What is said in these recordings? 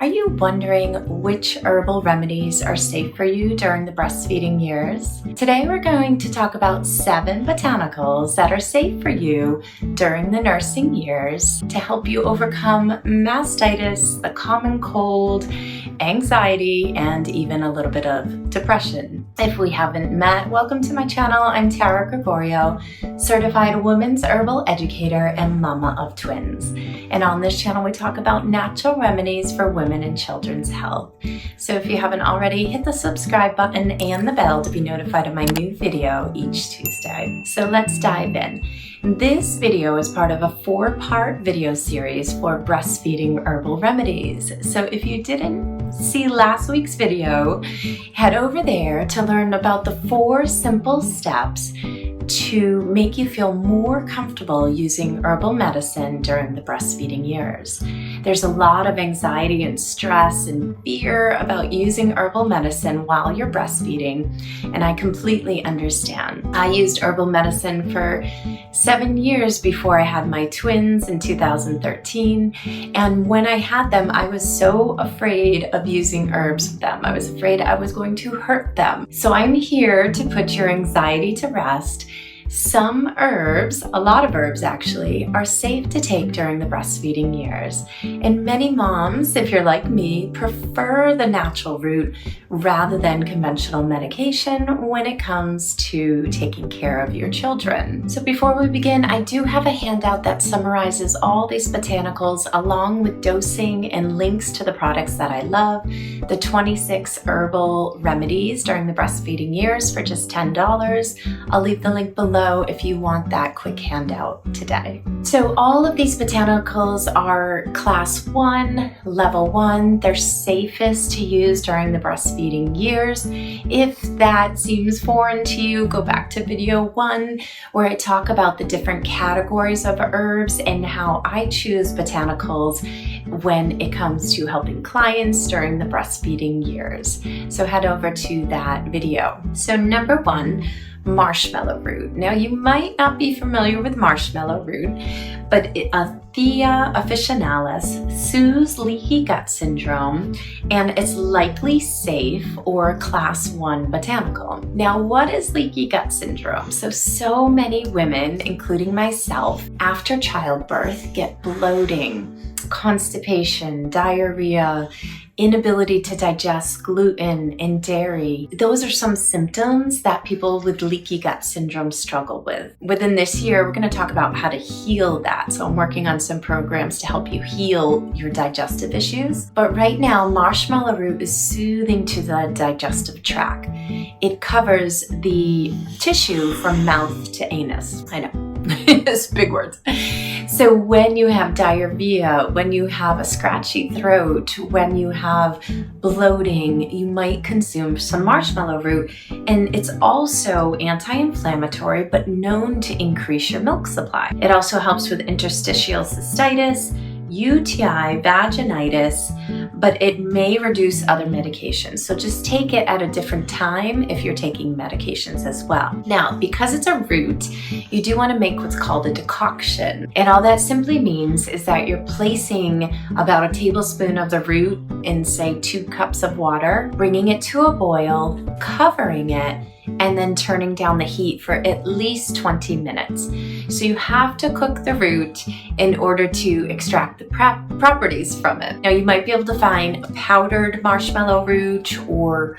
Are you wondering which herbal remedies are safe for you during the breastfeeding years? Today we're going to talk about 7 botanicals that are safe for you during the nursing years to help you overcome mastitis, the common cold, anxiety, and even a little bit of depression. If we haven't met, welcome to my channel. I'm Tara Gregorio, certified women's herbal educator and mama of twins. And on this channel, we talk about natural remedies for women and children's health. So if you haven't already, hit the subscribe button and the bell to be notified of my new video each Tuesday. So let's dive in. This video is part of a 4-part video series for breastfeeding herbal remedies. So if you didn't see last week's video, head over there to learn about the 4 simple steps to make you feel more comfortable using herbal medicine during the breastfeeding years. There's a lot of anxiety and stress and fear about using herbal medicine while you're breastfeeding, and I completely understand. I used herbal medicine for 7 years before I had my twins in 2013, and when I had them, I was so afraid of using herbs with them. I was afraid I was going to hurt them. So I'm here to put your anxiety to rest. Some herbs, a lot of herbs actually, are safe to take during the breastfeeding years. And many moms, if you're like me, prefer the natural route rather than conventional medication when it comes to taking care of your children. So before we begin, I do have a handout that summarizes all these botanicals along with dosing and links to the products that I love, the 26 herbal remedies during the breastfeeding years for just $10. I'll leave the link below if you want that quick handout today. So all of these botanicals are class 1, level 1. They're safest to use during the breastfeeding years. If that seems foreign to you, go back to video 1 where I talk about the different categories of herbs and how I choose botanicals when it comes to helping clients during the breastfeeding years. So head over to that video. So number 1, marshmallow root. Now you might not be familiar with marshmallow root, but Thea officinalis soothes leaky gut syndrome, and it's likely safe or class 1 botanical. Now what is leaky gut syndrome? So many women, including myself, after childbirth get bloating, constipation, diarrhea, inability to digest gluten and dairy. Those are some symptoms that people with leaky gut syndrome struggle with. Within this year, we're going to talk about how to heal that. So I'm working on some programs to help you heal your digestive issues. But right now, marshmallow root is soothing to the digestive tract. It covers the tissue from mouth to anus. I know. It's big words. So when you have diarrhea, when you have a scratchy throat, when you have bloating, you might consume some marshmallow root. And it's also anti-inflammatory, but known to increase your milk supply. It also helps with interstitial cystitis, UTI, vaginitis, but it may reduce other medications. So just take it at a different time if you're taking medications as well. Now, because it's a root, you do want to make what's called a decoction. And all that simply means is that you're placing about a tablespoon of the root in, say, 2 cups of water, bringing it to a boil, covering it, and then turning down the heat for at least 20 minutes. So you have to cook the root in order to extract the properties from it. Now you might be able to find powdered marshmallow root, or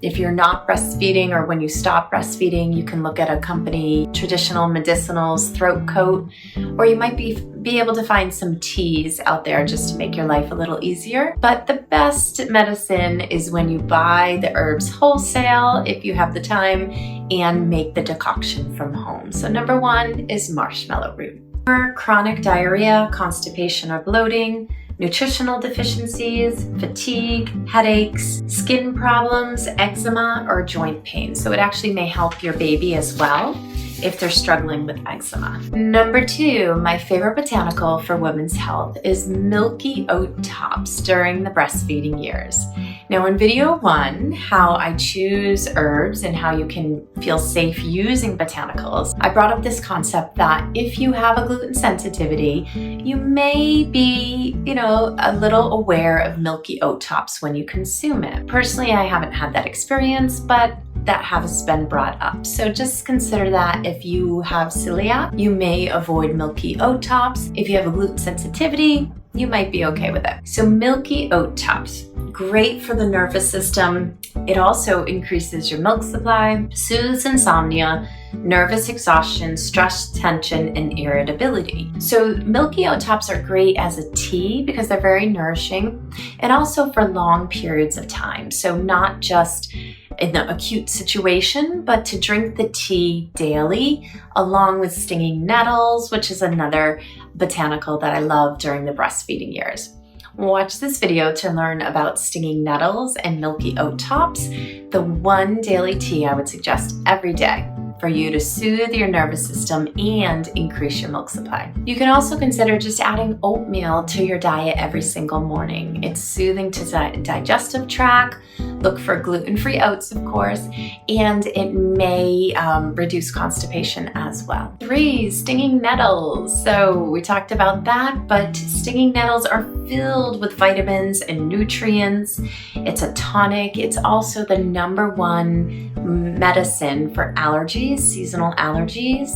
if you're not breastfeeding or when you stop breastfeeding, you can look at a company, Traditional Medicinals throat coat, or you might be able to find some teas out there just to make your life a little easier. But the best medicine is when you buy the herbs wholesale, if you have the time, and make the decoction from home. So number 1 is marshmallow root. For chronic diarrhea, constipation or bloating, nutritional deficiencies, fatigue, headaches, skin problems, eczema, or joint pain. So it actually may help your baby as well if they're struggling with eczema. Number 2, my favorite botanical for women's health is milky oat tops during the breastfeeding years. Now in video 1, how I choose herbs and how you can feel safe using botanicals, I brought up this concept that if you have a gluten sensitivity, you may be, a little aware of milky oat tops when you consume it. Personally, I haven't had that experience, but that has been brought up. So just consider that if you have celiac, you may avoid milky oat tops. If you have a gluten sensitivity, you might be okay with it. So milky oat tops, great for the nervous system. It also increases your milk supply, soothes insomnia, nervous exhaustion, stress, tension, and irritability. So milky oat tops are great as a tea because they're very nourishing, and also for long periods of time. So not just in the acute situation, but to drink the tea daily along with stinging nettles, which is another botanical that I love during the breastfeeding years. Watch this video to learn about stinging nettles and milky oat tops, the one daily tea I would suggest every day for you to soothe your nervous system and increase your milk supply. You can also consider just adding oatmeal to your diet every single morning. It's soothing to the digestive tract. Look for gluten-free oats, of course, and it may reduce constipation as well. 3, stinging nettles. So we talked about that, but stinging nettles are filled with vitamins and nutrients. It's a tonic. It's also the #1 medicine for allergies, seasonal allergies,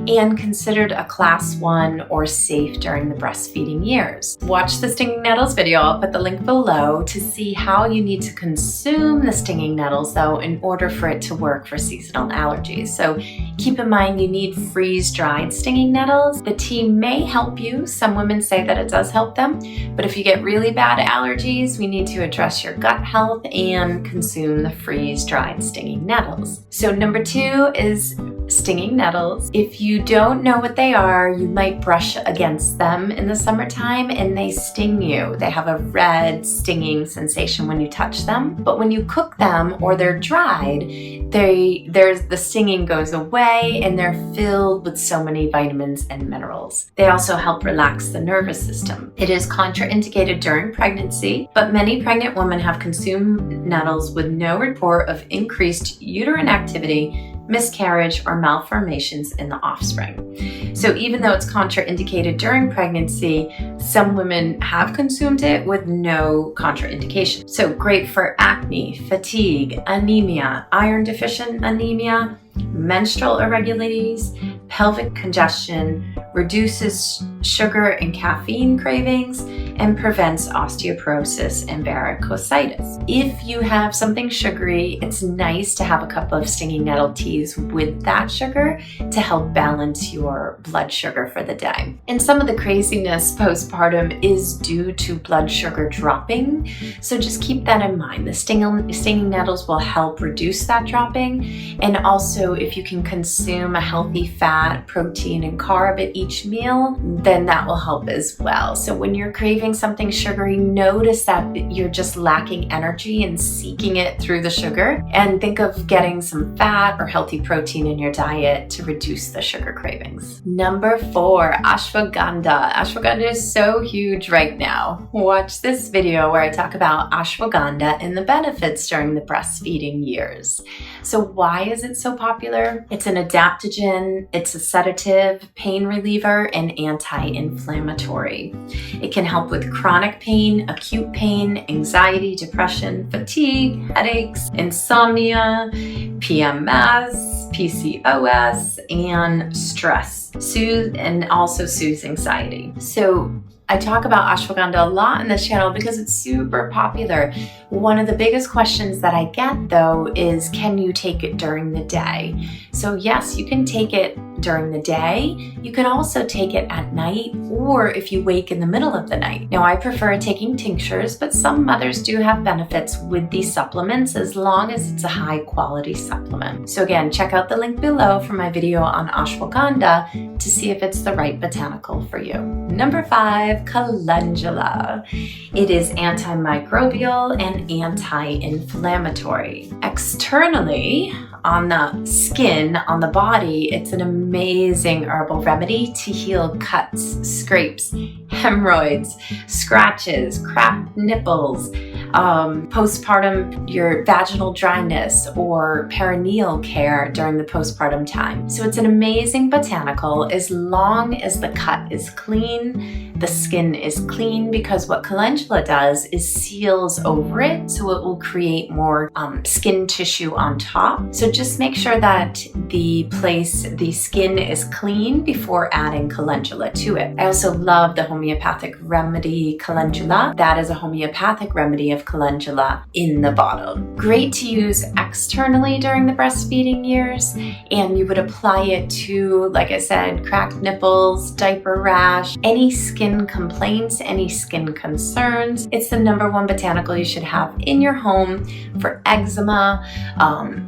and considered a class 1 or safe during the breastfeeding years. Watch the stinging nettles video. I'll put the link below to see how you need to consume the stinging nettles though in order for it to work for seasonal allergies. So keep in mind you need freeze-dried stinging nettles. The tea may help you. Some women say that it does help them, but if you get really bad allergies, we need to address your gut health and consume the freeze-dried stinging nettles. So number 2 is stinging nettles. If you don't know what they are, you might brush against them in the summertime and they sting you. They have a red stinging sensation when you touch them, but when you cook them or they're dried, the stinging goes away and they're filled with so many vitamins and minerals. They also help relax the nervous system. It is contraindicated during pregnancy, but many pregnant women have consumed nettles with no report of increased uterine activity, miscarriage, or malformations in the offspring. So even though it's contraindicated during pregnancy, some women have consumed it with no contraindication. So great for acne, fatigue, anemia, iron deficient anemia, menstrual irregularities, pelvic congestion, reduces sugar and caffeine cravings, and prevents osteoporosis and varicositis. If you have something sugary, it's nice to have a couple of stinging nettle teas with that sugar to help balance your blood sugar for the day. And some of the craziness postpartum is due to blood sugar dropping, so just keep that in mind. The stinging nettles will help reduce that dropping, and also if you can consume a healthy fat, protein, and carb at each meal, then that will help as well. So when you're craving something sugary, notice that you're just lacking energy and seeking it through the sugar, and think of getting some fat or healthy protein in your diet to reduce the sugar cravings. Number 4, ashwagandha. Ashwagandha is so huge right now. Watch this video where I talk about ashwagandha and the benefits during the breastfeeding years. So why is it so popular? It's an adaptogen, it's a sedative, pain reliever, and anti-inflammatory. It can help with chronic pain, acute pain, anxiety, depression, fatigue, headaches, insomnia, PMS, PCOS, and stress. Soothe and also soothes anxiety. So I talk about ashwagandha a lot in this channel because it's super popular. One of the biggest questions that I get though is, can you take it during the day? So yes, you can take it during the day. You can also take it at night, or if you wake in the middle of the night. Now I prefer taking tinctures, but some mothers do have benefits with these supplements as long as it's a high quality supplement. So again, check out the link below for my video on ashwagandha to see if it's the right botanical for you. Number 5, calendula. It is antimicrobial and anti-inflammatory. Externally, on the skin, on the body, it's an amazing herbal remedy to heal cuts, scrapes, hemorrhoids, scratches, cracked nipples, postpartum, your vaginal dryness, or perineal care during the postpartum time. So it's an amazing botanical as long as the cut is clean, the skin is clean, because what calendula does is seals over it, so it will create more skin tissue on top. So just make sure that the skin is clean before adding calendula to it. I also love the homeopathic remedy calendula. That is a homeopathic remedy of calendula in the bottle. Great to use externally during the breastfeeding years, and you would apply it to, like I said, cracked nipples, diaper rash, any skin complaints, any skin concerns. It's the #1 botanical you should have in your home for eczema,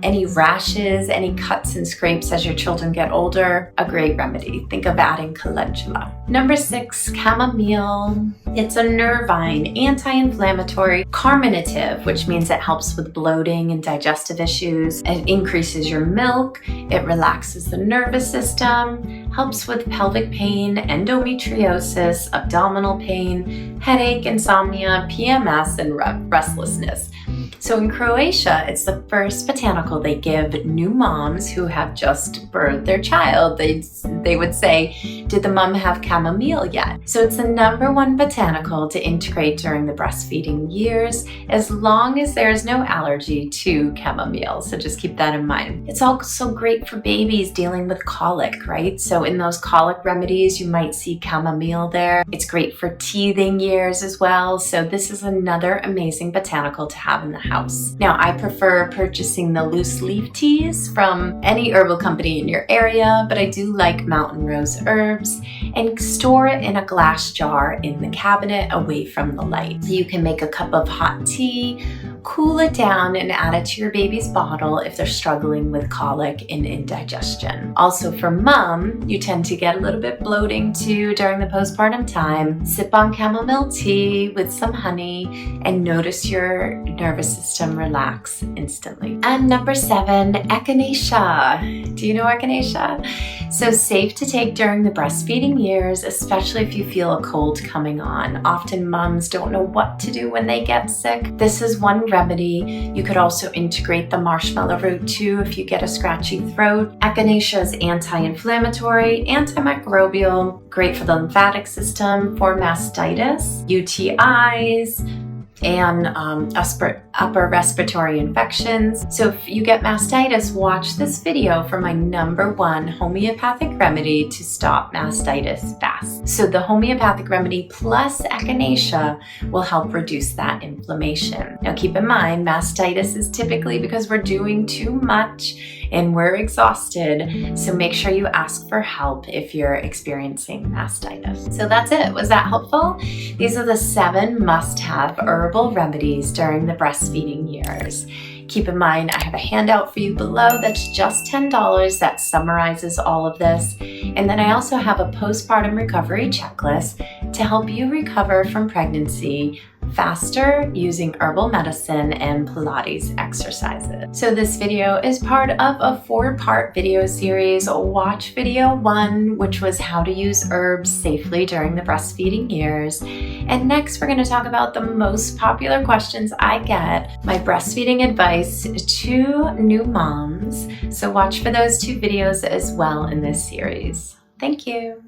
any rashes, any cuts and scrapes as your children get older. A great remedy. Think of adding calendula. Number 6, chamomile. It's a nervine, anti-inflammatory, carminative, which means it helps with bloating and digestive issues. It increases your milk. It relaxes the nervous system, helps with pelvic pain, endometriosis, abdominal pain, headache, insomnia, PMS, and restlessness. So in Croatia, it's the first botanical they give new moms who have just birthed their child. They would say, did the mom have chamomile yet? So it's the #1 botanical to integrate during the breastfeeding years, as long as there is no allergy to chamomile. So just keep that in mind. It's also great for babies dealing with colic, right? So in those colic remedies, you might see chamomile there. It's great for teething years as well. So this is another amazing botanical to have in the house. Now, I prefer purchasing the loose leaf teas from any herbal company in your area, but I do like mountain rose herbs, and store it in a glass jar in the cabinet away from the light. So you can make a cup of hot tea, cool it down, and add it to your baby's bottle if they're struggling with colic and indigestion. Also for mom, you tend to get a little bit bloating too during the postpartum time. Sip on chamomile tea with some honey and notice your nervous system relax instantly. And number 7, echinacea. Do you know echinacea? So safe to take during the breastfeeding years, especially if you feel a cold coming on. Often moms don't know what to do when they get sick. This is one remedy. You could also integrate the marshmallow root too if you get a scratchy throat. Echinacea is anti-inflammatory, antimicrobial, great for the lymphatic system, for mastitis, UTIs, and upper respiratory infections. So if you get mastitis, watch this video for my #1 homeopathic remedy to stop mastitis fast. So the homeopathic remedy plus echinacea will help reduce that inflammation. Now keep in mind, mastitis is typically because we're doing too much and we're exhausted. So make sure you ask for help if you're experiencing mastitis. So that's it. Was that helpful? These are the 7 must-have herbal remedies during the breastfeeding years. Keep in mind, I have a handout for you below that's just $10 that summarizes all of this. And then I also have a postpartum recovery checklist to help you recover from pregnancy faster using herbal medicine and Pilates exercises. So this video is part of a 4-part video series. Watch video 1, which was how to use herbs safely during the breastfeeding years. And next, we're going to talk about the most popular questions I get, my breastfeeding advice to new moms. So watch for those 2 videos as well in this series. Thank you.